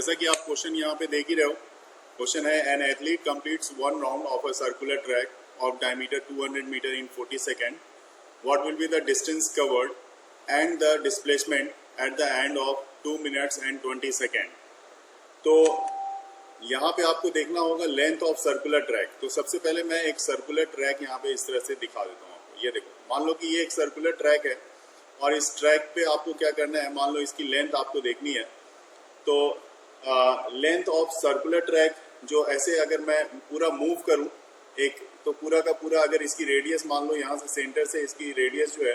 जैसा कि आप क्वेश्चन यहाँ पे देख ही रहे हो, क्वेश्चन है an athlete completes one round of a circular track of diameter 200 metre in 40 second. What will be the distance covered and the displacement at the end of 2 minutes and 20 second. तो यहाँ पे आपको देखना होगा length of circular track. तो सबसे पहले मैं एक सर्कुलर ट्रैक यहाँ पे इस तरह से दिखा देता हूँ आपको. ये देखो, मान लो कि ये एक सर्कुलर ट्रैक है और इस ट्रैक पे आपको क्या करना है, मान लो इसकी लेंथ आपको देखनी है. तो लेंथ ऑफ सर्कुलर ट्रैक जो ऐसे अगर मैं पूरा मूव करूं एक, तो पूरा का पूरा अगर इसकी रेडियस मान लो यहाँ से सेंटर से इसकी रेडियस जो है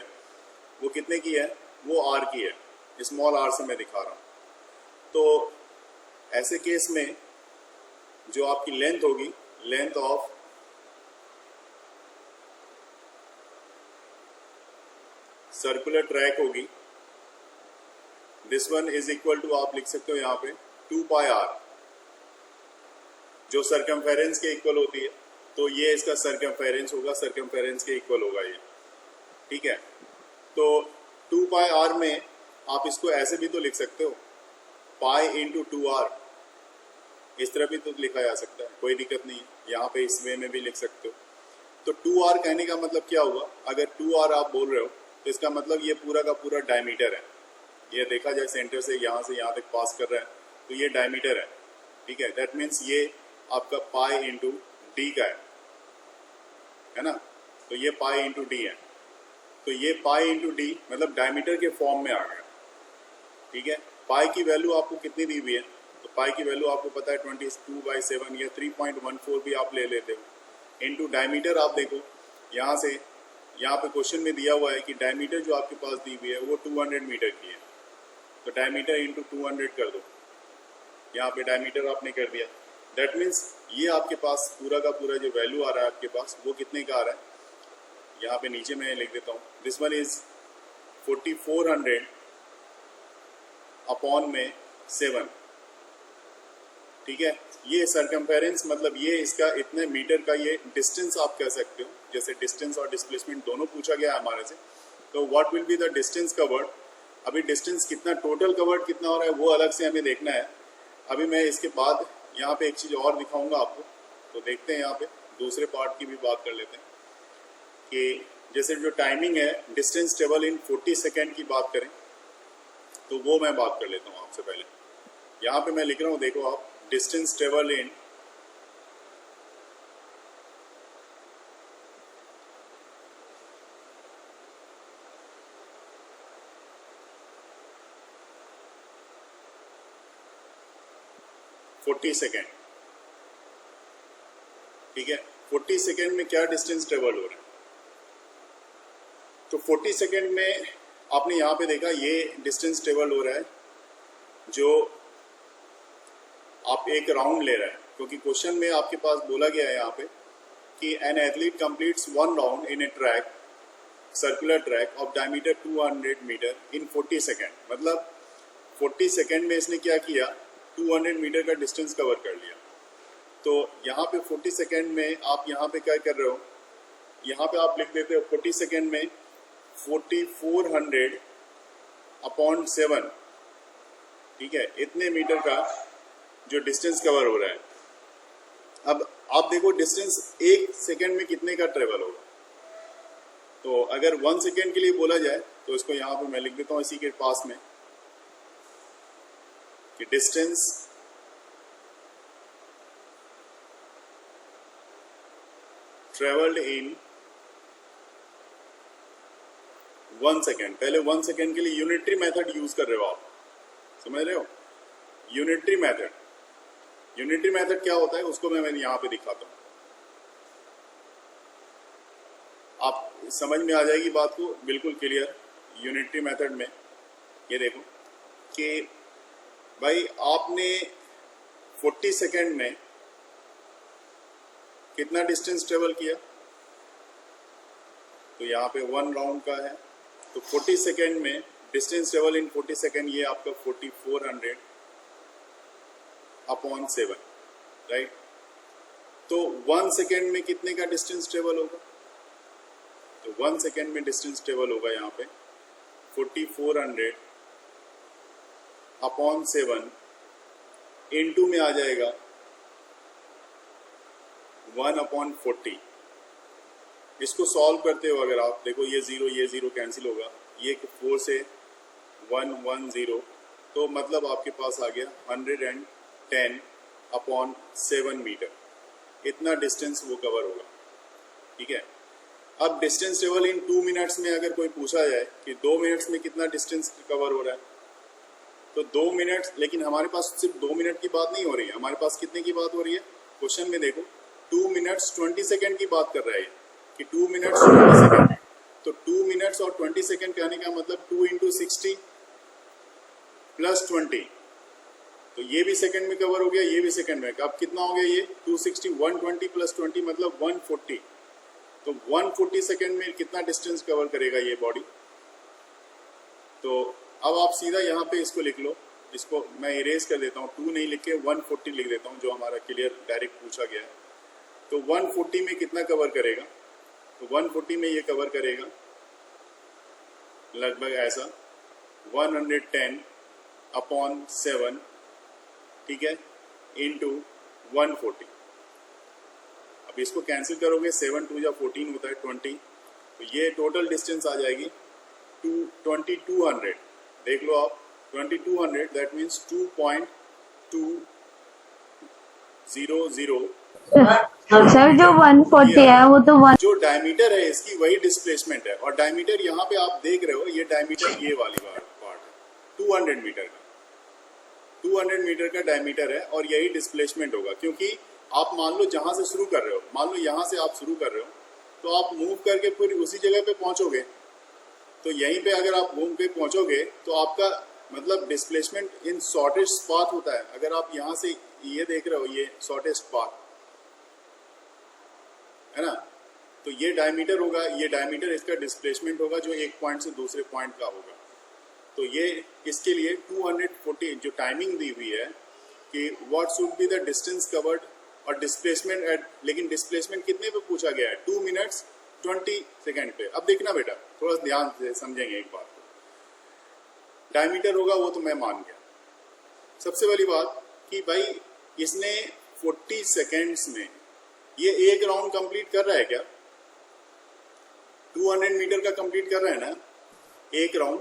वो कितने की है, वो आर की है. स्मॉल आर से मैं दिखा रहा हूँ. तो ऐसे केस में जो आपकी लेंथ होगी, लेंथ ऑफ सर्कुलर ट्रैक होगी, this one is equal to, आप लिख सकते हो यहाँ पे 2 पाई आर, जो सरकमफेरेंस के इक्वल होती है. तो ये इसका सरकमफेरेंस होगा, सरकमफेरेंस के इक्वल होगा ये. ठीक है. तो 2 पाई आर में आप इसको ऐसे भी तो लिख सकते हो, पाई इंटू 2 आर. इस तरह भी तो लिखा जा सकता है, कोई दिक्कत नहीं है. यहाँ पे इस वे में भी लिख सकते हो. तो 2 आर कहने का मतलब क्या हुआ, अगर 2 आर आप बोल रहे हो तो इसका मतलब ये पूरा का पूरा डायमीटर है. ये देखा जाए सेंटर से यहाँ तक पास कर रहा है, तो ये डायमीटर है. ठीक है. दैट मीन्स ये आपका पाई इंटू डी का है ना. तो ये पाई इंटू डी है. तो ये पाई इंटू डी मतलब डायमीटर के फॉर्म में आ गया. ठीक है. पाई की वैल्यू आपको कितनी दी हुई है, तो पाई की वैल्यू आपको पता है 22/7 या 3.14 भी आप ले लेते हो. इंटू डायमीटर आप देखो यहाँ से, यहाँ पे क्वेश्चन में दिया हुआ है कि डायमीटर जो आपके पास दी हुई है वो 200 मीटर की है. तो डायमीटर इंटू 200 कर दो. यहाँ पे डायमीटर आपने कर दिया. दैट मीन्स ये आपके पास पूरा का पूरा जो वैल्यू आ रहा है आपके पास वो कितने का आ रहा है, यहाँ पे नीचे मैं लिख देता हूँ. दिस वन इज 4400 अपॉन में 7. ठीक है. ये सरकमफेरेंस मतलब ये इसका इतने मीटर का ये डिस्टेंस आप कह सकते हो. जैसे डिस्टेंस और डिस्प्लेसमेंट दोनों पूछा गया है हमारे से. तो what will be the distance covered. अभी डिस्टेंस कितना टोटल कवर्ड कितना हो रहा है वो अलग से हमें देखना है. अभी मैं इसके बाद यहाँ पे एक चीज़ और दिखाऊंगा आपको. तो देखते हैं, यहाँ पे दूसरे पार्ट की भी बात कर लेते हैं कि जैसे जो टाइमिंग है डिस्टेंस ट्रेवल इन 40 सेकेंड की बात करें, तो वो मैं बात कर लेता हूँ आपसे पहले. यहाँ पे मैं लिख रहा हूँ, देखो आप, डिस्टेंस ट्रेवल इन 40 सेकेंड. ठीक है. 40 सेकेंड में क्या डिस्टेंस ट्रेवल हो रहा है. तो 40 सेकेंड में आपने यहाँ पे देखा ये डिस्टेंस ट्रेवल हो रहा है जो आप एक राउंड ले रहे हैं, क्योंकि क्वेश्चन में आपके पास बोला गया है यहाँ पे कि an athlete completes one round in a track, circular track of diameter 200 metre in 40 second. मतलब 40 सेकेंड में इसने क्या किया, 200 मीटर का डिस्टेंस कवर कर लिया. तो यहाँ पे 40 सेकेंड में आप यहाँ पे क्या कर रहे हो, यहाँ पे आप लिख देते हो 40 सेकेंड में 4400 अपॉन 7. ठीक है. इतने मीटर का जो डिस्टेंस कवर हो रहा है. अब आप देखो डिस्टेंस 1 सेकेंड में कितने का ट्रेवल होगा. तो अगर 1 सेकेंड के लिए बोला जाए तो इसको यहाँ पे मैं लिख देता हूँ इसी के पास में कि डिस्टेंस ट्रेवल्ड इन 1 सेकेंड. पहले 1 सेकेंड के लिए यूनिटरी मेथड यूज कर रहे हो आप, समझ रहे हो. यूनिटरी मेथड, यूनिटरी मेथड क्या होता है उसको मैं यहाँ पे दिखाता हूँ. आप समझ में आ जाएगी बात को बिल्कुल क्लियर. यूनिटरी मेथड में ये देखो कि भाई आपने 40 सेकेंड में कितना डिस्टेंस ट्रेवल किया, तो यहाँ पे 1 राउंड का है. तो 40 सेकेंड में डिस्टेंस ट्रेवल इन 40 सेकेंड ये आपका 4400 अपॉन 7. राइट. तो 1 सेकेंड में कितने का डिस्टेंस ट्रेवल होगा, तो 1 सेकेंड में डिस्टेंस ट्रेवल होगा यहाँ पे 4400 अपॉन 7 इनटू में आ जाएगा 1/40। इसको सॉल्व करते हो अगर आप देखो, ये जीरो कैंसिल होगा, ये 4 से 110, तो मतलब आपके पास आ गया 110/7 मीटर। इतना डिस्टेंस वो कवर होगा। ठीक है, अब डिस्टेंस टेबल इन 2 मिनट्स में अगर कोई पूछा जाए कि 2 मिनट्स में कितना डिस्टेंस कवर हो रहा है, तो 2 मिनट्स, लेकिन हमारे पास सिर्फ 2 मिनट की बात नहीं हो रही है, हमारे पास कितने की बात हो रही है क्वेश्चन में देखो, 2 मिनट्स 20 सेकेंड की बात कर रहा है कि 2 मिनट्स 20 सेकेंड। तो 2 मिनट्स और 20 सेकेंड कहने का मतलब 2 × 60 + 20, तो ये भी सेकंड में कवर हो गया, ये भी सेकंड में। अब कितना हो गया ये 260, 120 + 20 मतलब 140। तो 140 सेकंड में कितना डिस्टेंस कवर करेगा ये बॉडी। तो अब आप सीधा यहाँ पे इसको लिख लो, इसको मैं इरेज कर देता हूँ, 2 नहीं लिख के 140 लिख देता हूँ, जो हमारा क्लियर डायरेक्ट पूछा गया है। तो 140 में कितना कवर करेगा, तो 140 में ये कवर करेगा लगभग ऐसा 110/7, ठीक है, इंटू 140। अब इसको कैंसिल करोगे, 7 × 2 = 14 होता है 20, तो ये टोटल डिस्टेंस आ जाएगी 2200। देख लो आप, 2200 दैट मीन्स 2.200। सर जो 140 है वो तो जो डायमीटर है इसकी वही डिस्प्लेसमेंट है, और डायमीटर यहाँ पे आप देख रहे हो, ये डायमीटर ये वाली पार्ट है 200 मीटर का, 200 मीटर का डायमीटर है, और यही डिस्प्लेसमेंट होगा। क्योंकि आप मान लो जहां से शुरू कर रहे हो, मान लो यहाँ से आप शुरू कर रहे हो, तो आप मूव करके फिर उसी जगह पे पहुंचोगे, तो यहीं पे अगर आप घूम के पहुंचोगे तो आपका मतलब डिस्प्लेसमेंट इन शॉर्टेस्ट पाथ होता है। अगर आप यहाँ से ये देख रहे हो, ये शॉर्टेस्ट पाथ है ना, तो ये डायमीटर होगा, ये डायमीटर इसका डिस्प्लेसमेंट होगा जो एक पॉइंट से दूसरे पॉइंट का होगा। तो ये इसके लिए 240 जो टाइमिंग दी हुई है कि what should be the distance covered और डिस्प्लेसमेंट एट, लेकिन डिस्प्लेसमेंट कितने पे पूछा गया है, 2 मिनट्स 20 सेकेंड पे। अब देखना बेटा, थोड़ा ध्यान से समझेंगे एक बात को, डायमीटर होगा वो तो मैं मान गया। सबसे पहली बात कि भाई इसने 40 सेकेंड्स में ये एक राउंड कंप्लीट कर रहा है क्या, 200 मीटर का कंप्लीट कर रहा है ना एक राउंड,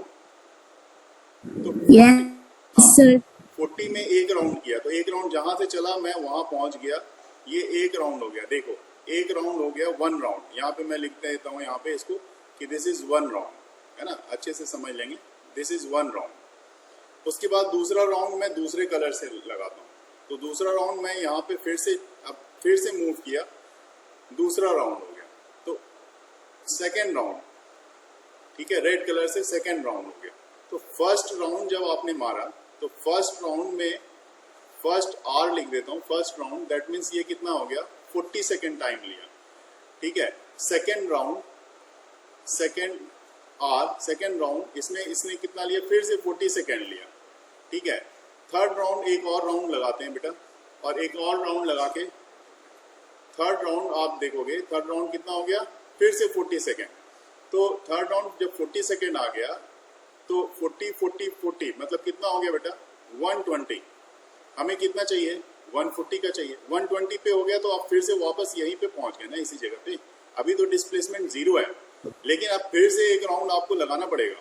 तो यस सर 40 में एक राउंड किया, तो एक राउंड जहां से चला मैं वहां पहुंच गया, ये एक राउंड हो गया। देखो एक राउंड हो गया, 1 राउंड, यहाँ पे मैं लिख देता हूँ यहाँ पे इसको कि दिस इज 1 राउंड, है ना, अच्छे से समझ लेंगे, दिस इज 1 राउंड। उसके बाद दूसरा राउंड मैं दूसरे कलर से लगाता हूँ, तो दूसरा राउंड मैं यहाँ पे फिर से मूव किया, दूसरा राउंड हो गया, तो सेकेंड राउंड, ठीक है, रेड कलर से सेकेंड राउंड हो गया। तो फर्स्ट राउंड जब आपने मारा, तो फर्स्ट राउंड में फर्स्ट आर लिख देता हूँ, फर्स्ट राउंड दैट मीन्स ये कितना हो गया 40 सेकेंड टाइम लिया, ठीक है। Second round, second r, second round इसने कितना लिया, फिर से 40 सेकेंड लिया, ठीक है। थर्ड राउंड एक और राउंड लगाते हैं बेटा, और एक और राउंड लगा के थर्ड राउंड आप देखोगे, थर्ड राउंड कितना हो गया, फिर से 40 सेकेंड। तो थर्ड राउंड जब 40 सेकेंड आ गया, तो 40 मतलब कितना हो गया बेटा 120। हमें कितना चाहिए, 140 का चाहिए, 120 पे हो गया, तो आप फिर से वापस यहीं पे पहुंच गए ना, इसी जगह पे। अभी तो डिस्प्लेसमेंट 0 है, लेकिन अब फिर से एक राउंड आपको लगाना पड़ेगा।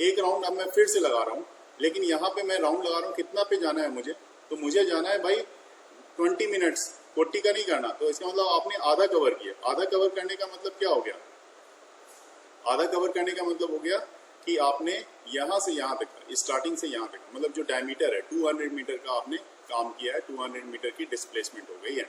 एक राउंड अब मैं फिर से लगा रहा हूँ, लेकिन यहाँ पे मैं राउंड लगा रहा हूँ, कितना पे जाना है मुझे, तो मुझे जाना है भाई 20 मिनट्स, 40 का नहीं करना। तो इसका मतलब आपने आधा कवर किया। आधा कवर करने का मतलब क्या हो गया, आधा कवर करने का मतलब हो गया कि आपने यहाँ से यहाँ तक, स्टार्टिंग से यहाँ तक, मतलब जो डायमीटर है 200 मीटर का आपने काम किया है, 200 मीटर की डिस्प्लेसमेंट हो गई है।